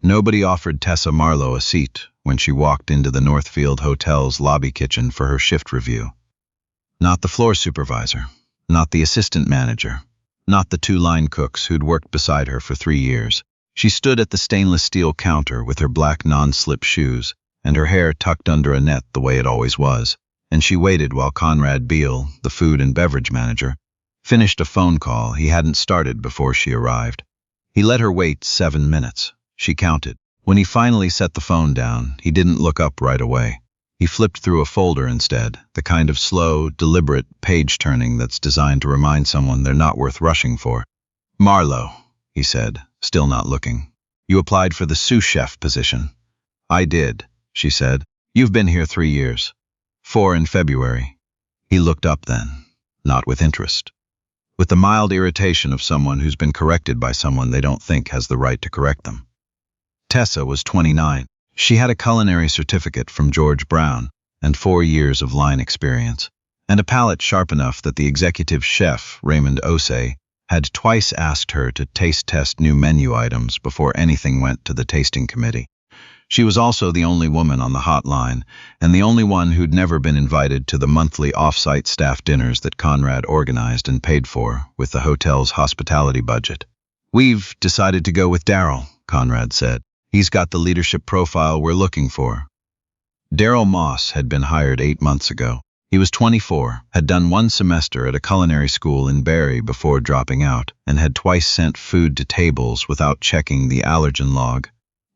Nobody offered Tessa Marlowe a seat when she walked into the Northfield Hotel's lobby kitchen for her shift review. Not the floor supervisor, not the assistant manager, not the two line cooks who'd worked beside her for 3 years. She stood at the stainless steel counter with her black non-slip shoes and her hair tucked under a net the way it always was, and she waited while Conrad Beale, the food and beverage manager, finished a phone call he hadn't started before she arrived. He let her wait 7 minutes. She counted. When he finally set the phone down, he didn't look up right away. He flipped through a folder instead, the kind of slow, deliberate page-turning that's designed to remind someone they're not worth rushing for. "Marlowe," he said, still not looking. "You applied for the sous chef position." "I did," she said. "You've been here 3 years. 4 in February." He looked up then, not with interest. With the mild irritation of someone who's been corrected by someone they don't think has the right to correct them. Tessa was 29. She had a culinary certificate from George Brown and 4 years of line experience, and a palate sharp enough that the executive chef, Raymond Osei, had twice asked her to taste test new menu items before anything went to the tasting committee. She was also the only woman on the hotline, and the only one who'd never been invited to the monthly off-site staff dinners that Conrad organized and paid for with the hotel's hospitality budget. "We've decided to go with Daryl," Conrad said. "He's got the leadership profile we're looking for." Daryl Moss had been hired 8 months ago. He was 24, had done 1 semester at a culinary school in Barrie before dropping out, and had twice sent food to tables without checking the allergen log.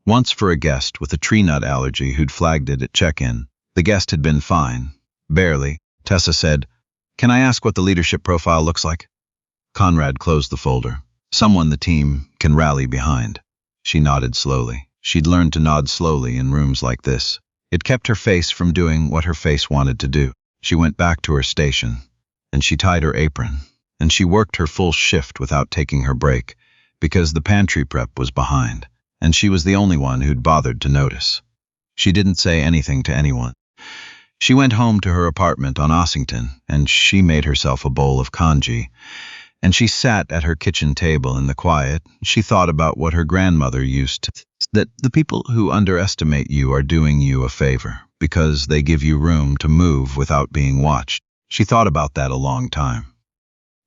Once for a guest with a tree nut allergy who'd flagged it at check-in. The guest had been fine. Barely. Tessa said, "Can I ask what the leadership profile looks like?" Conrad closed the folder. "Someone the team can rally behind." She nodded slowly. She'd learned to nod slowly in rooms like this. It kept her face from doing what her face wanted to do. She went back to her station, and she tied her apron, and she worked her full shift without taking her break, because the pantry prep was behind, and she was the only one who'd bothered to notice. She didn't say anything to anyone. She went home to her apartment on Ossington, and she made herself a bowl of congee, and she sat at her kitchen table in the quiet. She thought about what her grandmother used to say, that the people who underestimate you are doing you a favor, because they give you room to move without being watched. She thought about that a long time.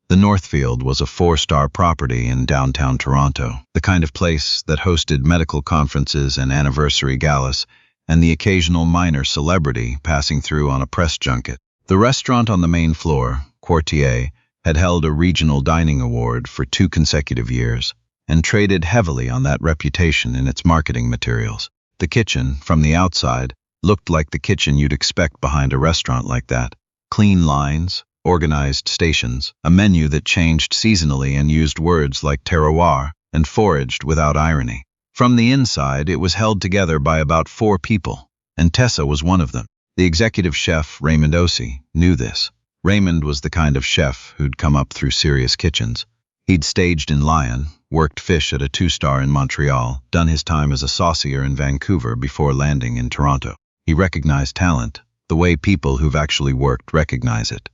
The Northfield was a 4-star property in downtown Toronto, the kind of place that hosted medical conferences and anniversary galas, and the occasional minor celebrity passing through on a press junket. The restaurant on the main floor, Quartier, had held a regional dining award for 2 consecutive years, and traded heavily on that reputation in its marketing materials. The kitchen, from the outside, looked like the kitchen you'd expect behind a restaurant like that. Clean lines, organized stations, a menu that changed seasonally and used words like terroir, and foraged without irony. From the inside, it was held together by about 4 people, and Tessa was one of them. The executive chef, Raymond Osei, knew this. Raymond was the kind of chef who'd come up through serious kitchens. He'd staged in Lyon, worked fish at a 2-star in Montreal, done his time as a saucier in Vancouver before landing in Toronto. He recognized talent, the way people who've actually worked recognize it.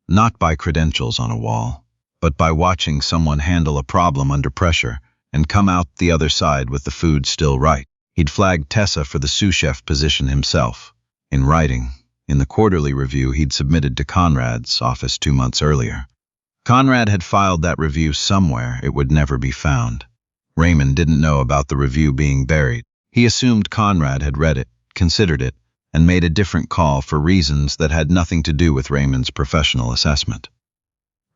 Not by credentials on a wall, but by watching someone handle a problem under pressure and come out the other side with the food still right. He'd flagged Tessa for the sous chef position himself, in writing, in the quarterly review he'd submitted to Conrad's office 2 months earlier. Conrad had filed that review somewhere. It would never be found. Raymond didn't know about the review being buried. He assumed Conrad had read it, considered it, and made a different call for reasons that had nothing to do with Raymond's professional assessment.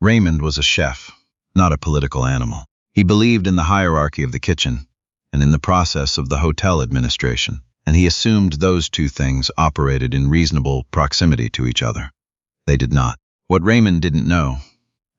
Raymond was a chef, not a political animal. He believed in the hierarchy of the kitchen and in the process of the hotel administration, and he assumed those 2 things operated in reasonable proximity to each other. They did not. What Raymond didn't know,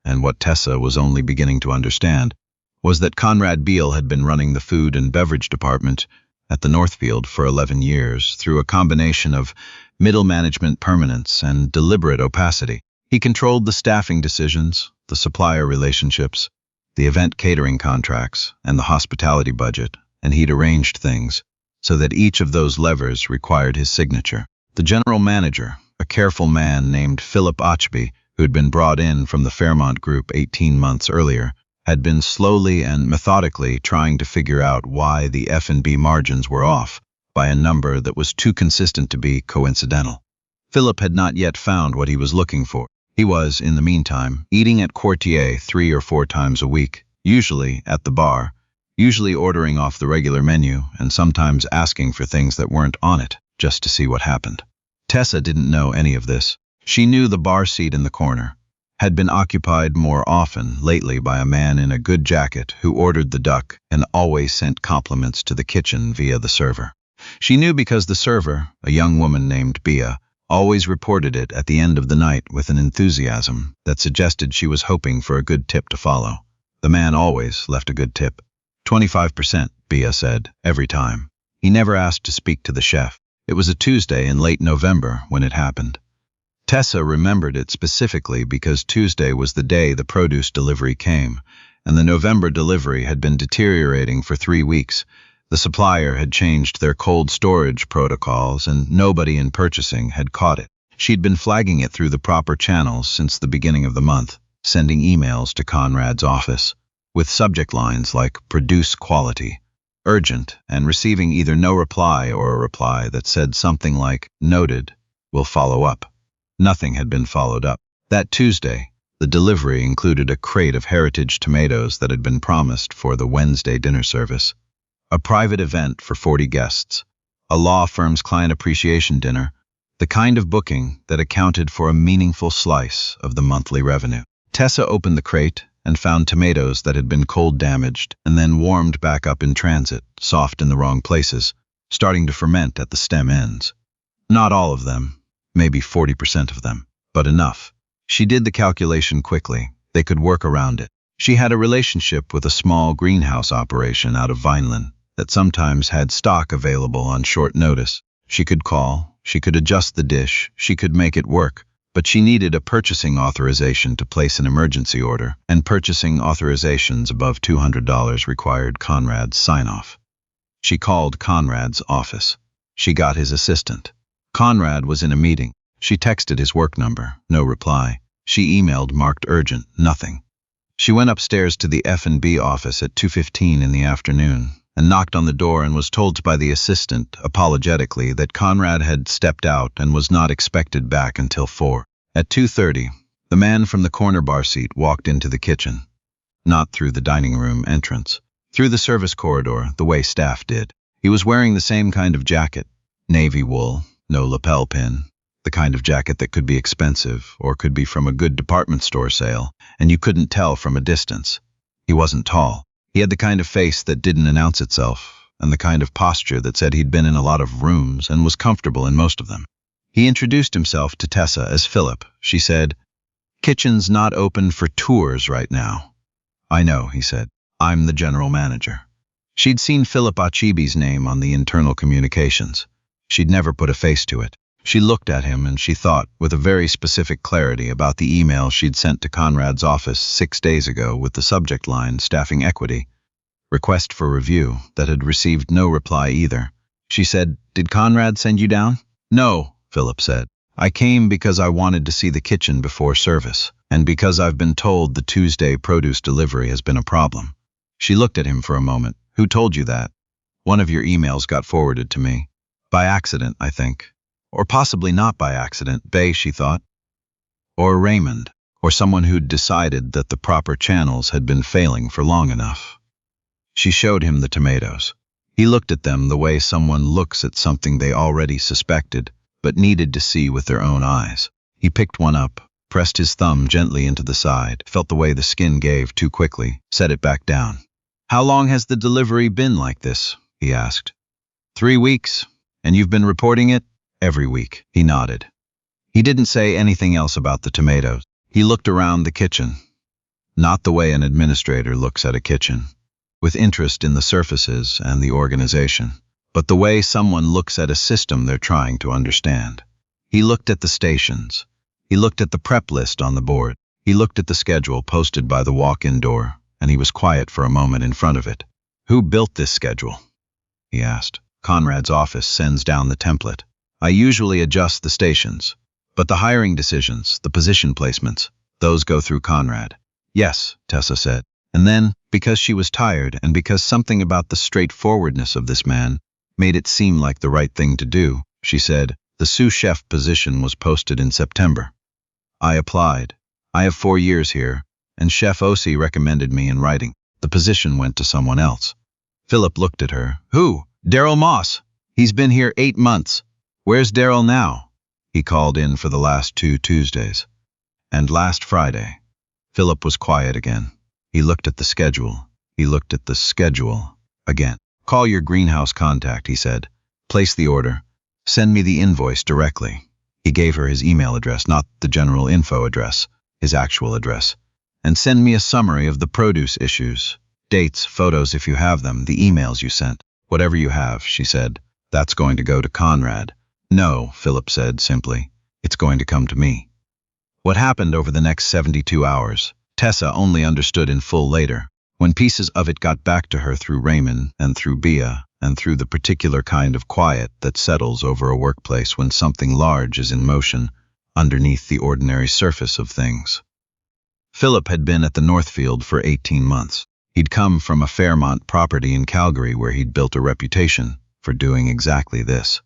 and what Tessa was only beginning to understand, was that Conrad Beale had been running the food and beverage department at the Northfield for 11 years through a combination of middle management permanence and deliberate opacity. He controlled the staffing decisions, the supplier relationships, the event catering contracts, and the hospitality budget, and he'd arranged things so that each of those levers required his signature. The general manager, a careful man named Philip Ochby, who'd been brought in from the Fairmont Group 18 months earlier, had been slowly and methodically trying to figure out why the F&B margins were off by a number that was too consistent to be coincidental. Philip had not yet found what he was looking for. He was, in the meantime, eating at Quartier 3 or 4 times a week, usually at the bar, usually ordering off the regular menu and sometimes asking for things that weren't on it just to see what happened. Tessa didn't know any of this. She knew the bar seat in the corner had been occupied more often lately by a man in a good jacket who ordered the duck and always sent compliments to the kitchen via the server. She knew because the server, a young woman named Bea, always reported it at the end of the night with an enthusiasm that suggested she was hoping for a good tip to follow. The man always left a good tip. 25%, Bea said, every time. He never asked to speak to the chef. It was a Tuesday in late November when it happened. Tessa remembered it specifically because Tuesday was the day the produce delivery came, and the November delivery had been deteriorating for 3 weeks. The supplier had changed their cold storage protocols, and nobody in purchasing had caught it. She'd been flagging it through the proper channels since the beginning of the month, sending emails to Conrad's office, with subject lines like "produce quality," "urgent," and receiving either no reply or a reply that said something like "noted, we'll follow up." Nothing had been followed up. That Tuesday, the delivery included a crate of heritage tomatoes that had been promised for the Wednesday dinner service, a private event for 40 guests, a law firm's client appreciation dinner, the kind of booking that accounted for a meaningful slice of the monthly revenue. Tessa opened the crate and found tomatoes that had been cold damaged and then warmed back up in transit, soft in the wrong places, starting to ferment at the stem ends. Not all of them, maybe 40% of them, but enough. She did the calculation quickly. They could work around it. She had a relationship with a small greenhouse operation out of Vineland that sometimes had stock available on short notice. She could call, she could adjust the dish, she could make it work, but she needed a purchasing authorization to place an emergency order, and purchasing authorizations above $200 required Conrad's sign-off. She called Conrad's office. She got his assistant. Conrad was in a meeting. She texted his work number, no reply. She emailed marked urgent, nothing. She went upstairs to the F&B office at 2:15 in the afternoon and knocked on the door and was told by the assistant, apologetically, that Conrad had stepped out and was not expected back until 4. At 2:30, the man from the corner bar seat walked into the kitchen, not through the dining room entrance, through the service corridor, the way staff did. He was wearing the same kind of jacket, navy wool, no lapel pin, the kind of jacket that could be expensive or could be from a good department store sale, and you couldn't tell from a distance. He wasn't tall. He had the kind of face that didn't announce itself, and the kind of posture that said he'd been in a lot of rooms and was comfortable in most of them. He introduced himself to Tessa as Philip. She said, "Kitchen's not open for tours right now." "I know," he said. "I'm the general manager." She'd seen Philip Achibi's name on the internal communications. She'd never put a face to it. She looked at him and she thought, with a very specific clarity, about the email she'd sent to Conrad's office 6 days ago with the subject line, "Staffing Equity," request for review, that had received no reply either. She said, "Did Conrad send you down?" "No," Philip said. "I came because I wanted to see the kitchen before service, and because I've been told the Tuesday produce delivery has been a problem." She looked at him for a moment. "Who told you that?" "One of your emails got forwarded to me. By accident, I think. Or possibly not by accident, Bay, she thought. Or Raymond, or someone who'd decided that the proper channels had been failing for long enough." She showed him the tomatoes. He looked at them the way someone looks at something they already suspected, but needed to see with their own eyes. He picked one up, pressed his thumb gently into the side, felt the way the skin gave too quickly, set it back down. "How long has the delivery been like this?" he asked. 3 weeks. "And you've been reporting it?" "Every week." He nodded. He didn't say anything else about the tomatoes. He looked around the kitchen. Not the way an administrator looks at a kitchen, with interest in the surfaces and the organization, but the way someone looks at a system they're trying to understand. He looked at the stations. He looked at the prep list on the board. He looked at the schedule posted by the walk-in door, and he was quiet for a moment in front of it. "Who built this schedule?" he asked. "Conrad's office sends down the template. I usually adjust the stations, but the hiring decisions, the position placements, those go through Conrad." "Yes," Tessa said. And then, because she was tired and because something about the straightforwardness of this man made it seem like the right thing to do, she said, "The sous chef position was posted in September. I applied. I have 4 years here, and Chef Osi recommended me in writing. The position went to someone else." Philip looked at her. "Who?" "Daryl Moss. He's been here 8 months. Where's Daryl now?" "He called in for the last 2 Tuesdays. And last Friday." Philip was quiet again. He looked at the schedule. He looked at the schedule again. "Call your greenhouse contact," he said. "Place the order. Send me the invoice directly." He gave her his email address, not the general info address, his actual address. "And send me a summary of the produce issues. Dates, photos if you have them, the emails you sent. Whatever you have," she said. "That's going to go to Conrad." "No," Philip said simply. "It's going to come to me." What happened over the next 72 hours, Tessa only understood in full later, when pieces of it got back to her through Raymond and through Bia and through the particular kind of quiet that settles over a workplace when something large is in motion underneath the ordinary surface of things. Philip had been at the Northfield for 18 months. He'd come from a Fairmont property in Calgary where he'd built a reputation for doing exactly this.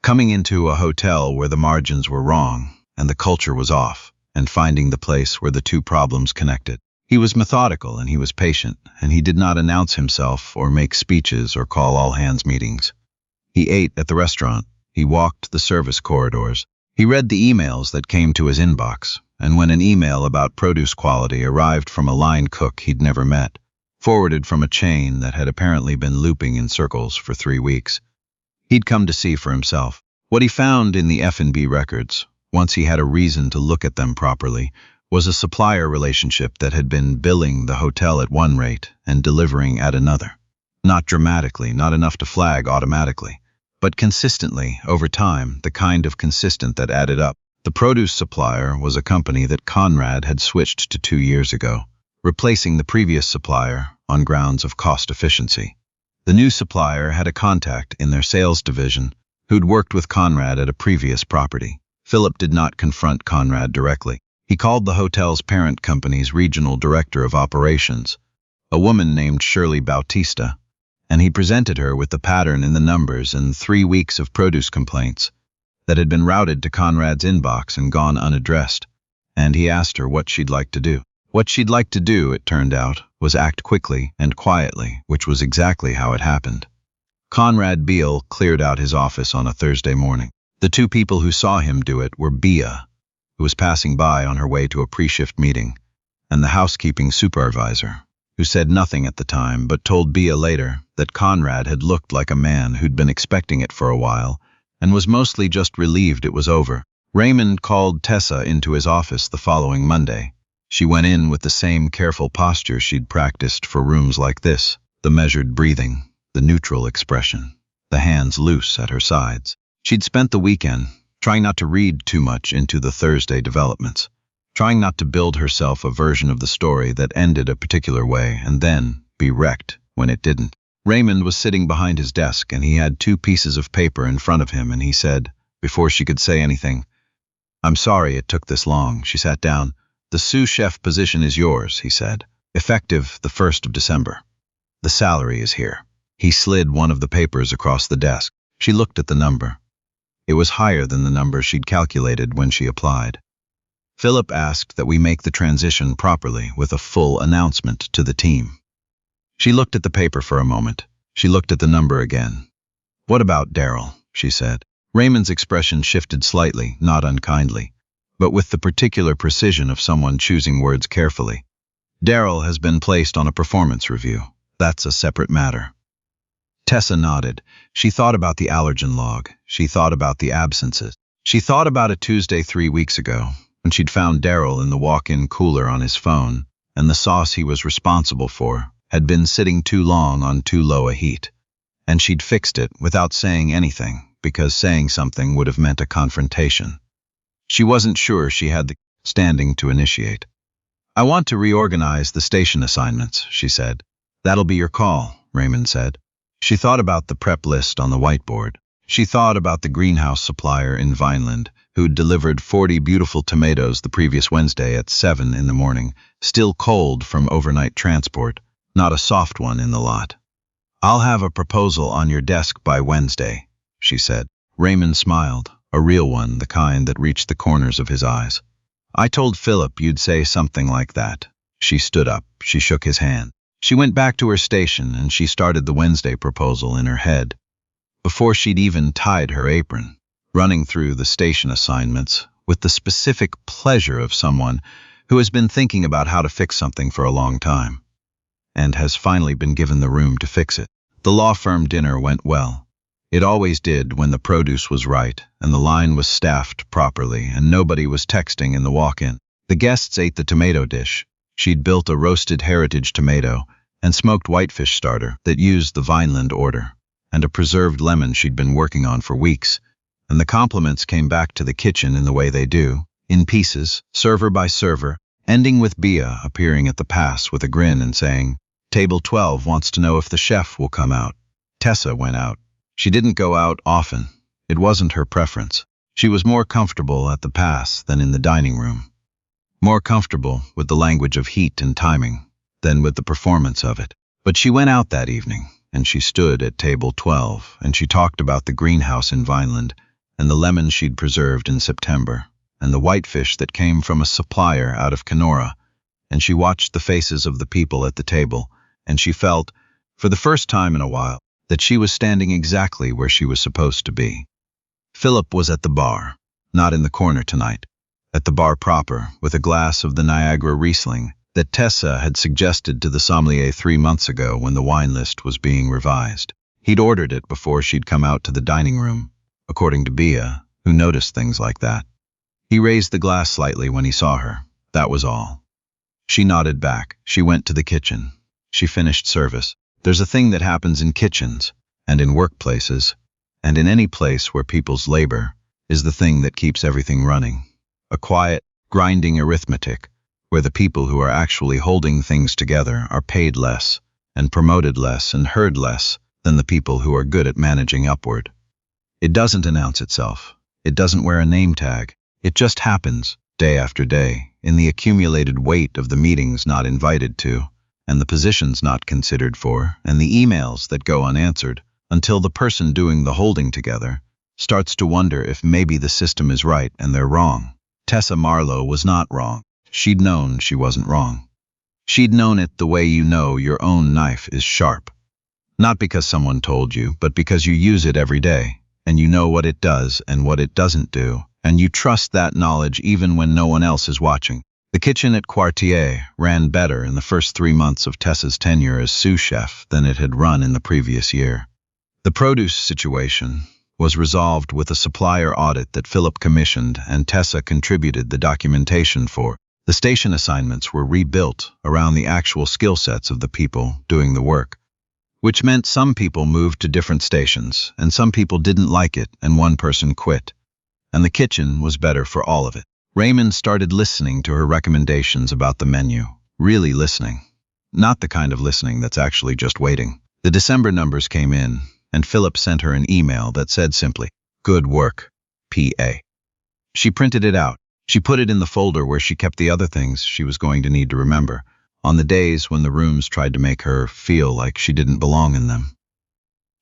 Coming into a hotel where the margins were wrong and the culture was off, and finding the place where the two problems connected. He was methodical and he was patient, and he did not announce himself or make speeches or call all-hands meetings. He ate at the restaurant. He walked the service corridors. He read the emails that came to his inbox, and when an email about produce quality arrived from a line cook he'd never met, forwarded from a chain that had apparently been looping in circles for 3 weeks, he'd come to see for himself. What he found in the F&B records, once he had a reason to look at them properly, was a supplier relationship that had been billing the hotel at one rate and delivering at another. Not dramatically, not enough to flag automatically, but consistently, over time, the kind of consistent that added up. The produce supplier was a company that Conrad had switched to 2 years ago, replacing the previous supplier on grounds of cost efficiency. The new supplier had a contact in their sales division who'd worked with Conrad at a previous property. Philip did not confront Conrad directly. He called the hotel's parent company's regional director of operations, a woman named Shirley Bautista, and he presented her with the pattern in the numbers and 3 weeks of produce complaints that had been routed to Conrad's inbox and gone unaddressed, and he asked her what she'd like to do. What she'd like to do, it turned out, was act quickly and quietly, which was exactly how it happened. Conrad Beale cleared out his office on a Thursday morning. The 2 people who saw him do it were Bia, who was passing by on her way to a pre-shift meeting, and the housekeeping supervisor, who said nothing at the time but told Bia later that Conrad had looked like a man who'd been expecting it for a while and was mostly just relieved it was over. Raymond called Tessa into his office the following Monday. She went in with the same careful posture she'd practiced for rooms like this, the measured breathing, the neutral expression, the hands loose at her sides. She'd spent the weekend trying not to read too much into the Thursday developments, trying not to build herself a version of the story that ended a particular way and then be wrecked when it didn't. Raymond was sitting behind his desk and he had 2 pieces of paper in front of him and he said, before she could say anything, "I'm sorry it took this long." She sat down. "The sous chef position is yours," he said, "effective the 1st of December. The salary is here." He slid one of the papers across the desk. She looked at the number. It was higher than the number she'd calculated when she applied. Philip asked that we make the transition properly with a full announcement to the team. She looked at the paper for a moment. She looked at the number again. "What about Daryl?" she said. Raymond's expression shifted slightly, not unkindly, but with the particular precision of someone choosing words carefully. "Daryl has been placed on a performance review. That's a separate matter." Tessa nodded. She thought about the allergen log. She thought about the absences. She thought about a Tuesday 3 weeks ago, when she'd found Daryl in the walk-in cooler on his phone, and the sauce he was responsible for had been sitting too long on too low a heat. And she'd fixed it without saying anything, because saying something would have meant a confrontation. She wasn't sure she had the standing to initiate. "I want to reorganize the station assignments," she said. "That'll be your call," Raymond said. She thought about the prep list on the whiteboard. She thought about the greenhouse supplier in Vineland, who'd delivered 40 beautiful tomatoes the previous Wednesday at 7 in the morning, still cold from overnight transport, not a soft one in the lot. "I'll have a proposal on your desk by Wednesday," she said. Raymond smiled, a real one, the kind that reached the corners of his eyes. "I told Philip you'd say something like that." She stood up, she shook his hand. She went back to her station and she started the Wednesday proposal in her head, before she'd even tied her apron, running through the station assignments with the specific pleasure of someone who has been thinking about how to fix something for a long time, and has finally been given the room to fix it. The law firm dinner went well. It always did when the produce was right, and the line was staffed properly, and nobody was texting in the walk-in. The guests ate the tomato dish. She'd built a roasted heritage tomato and smoked whitefish starter that used the Vineland order, and a preserved lemon she'd been working on for weeks. And the compliments came back to the kitchen in the way they do, in pieces, server by server, ending with Bea appearing at the pass with a grin and saying, "Table 12 wants to know if the chef will come out." Tessa went out. She didn't go out often. It wasn't her preference. She was more comfortable at the pass than in the dining room. More comfortable with the language of heat and timing than with the performance of it. But she went out that evening, and she stood at table 12, and she talked about the greenhouse in Vineland, and the lemons she'd preserved in September, and the whitefish that came from a supplier out of Kenora, and she watched the faces of the people at the table, and she felt, for the first time in a while, that she was standing exactly where she was supposed to be. Philip was at the bar, not in the corner tonight, at the bar proper, with a glass of the Niagara Riesling that Tessa had suggested to the sommelier 3 months ago when the wine list was being revised. He'd ordered it before she'd come out to the dining room, according to Bea, who noticed things like that. He raised the glass slightly when he saw her. That was all. She nodded back. She went to the kitchen. She finished service. There's a thing that happens in kitchens, and in workplaces, and in any place where people's labor is the thing that keeps everything running. A quiet, grinding arithmetic, where the people who are actually holding things together are paid less, and promoted less, and heard less than the people who are good at managing upward. It doesn't announce itself. It doesn't wear a name tag. It just happens, day after day, in the accumulated weight of the meetings not invited to, and the positions not considered for, and the emails that go unanswered, until the person doing the holding together starts to wonder if maybe the system is right and they're wrong. Tessa Marlowe was not wrong. She'd known she wasn't wrong. She'd known it the way you know your own knife is sharp. Not because someone told you, but because you use it every day, and you know what it does and what it doesn't do, and you trust that knowledge even when no one else is watching. The kitchen at Quartier ran better in the first 3 months of Tessa's tenure as sous chef than it had run in the previous year. The produce situation was resolved with a supplier audit that Philip commissioned and Tessa contributed the documentation for. The station assignments were rebuilt around the actual skill sets of the people doing the work, which meant some people moved to different stations, and some people didn't like it, and one person quit. And the kitchen was better for all of it. Raymond started listening to her recommendations about the menu, really listening. Not the kind of listening that's actually just waiting. The December numbers came in, and Philip sent her an email that said simply, "Good work, PA." She printed it out. She put it in the folder where she kept the other things she was going to need to remember, on the days when the rooms tried to make her feel like she didn't belong in them.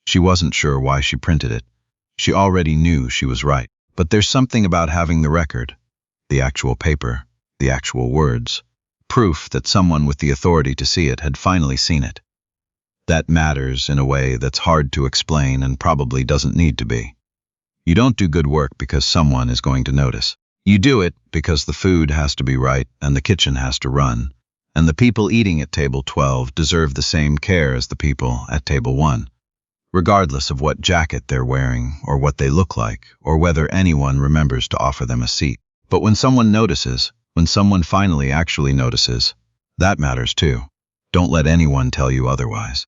She wasn't sure why she printed it. She already knew she was right. But there's something about having the record, the actual paper, the actual words, proof that someone with the authority to see it had finally seen it. That matters in a way that's hard to explain and probably doesn't need to be. You don't do good work because someone is going to notice. You do it because the food has to be right and the kitchen has to run, and the people eating at table 12 deserve the same care as the people at table 1, regardless of what jacket they're wearing or what they look like or whether anyone remembers to offer them a seat. But when someone notices, when someone finally actually notices, that matters too. Don't let anyone tell you otherwise.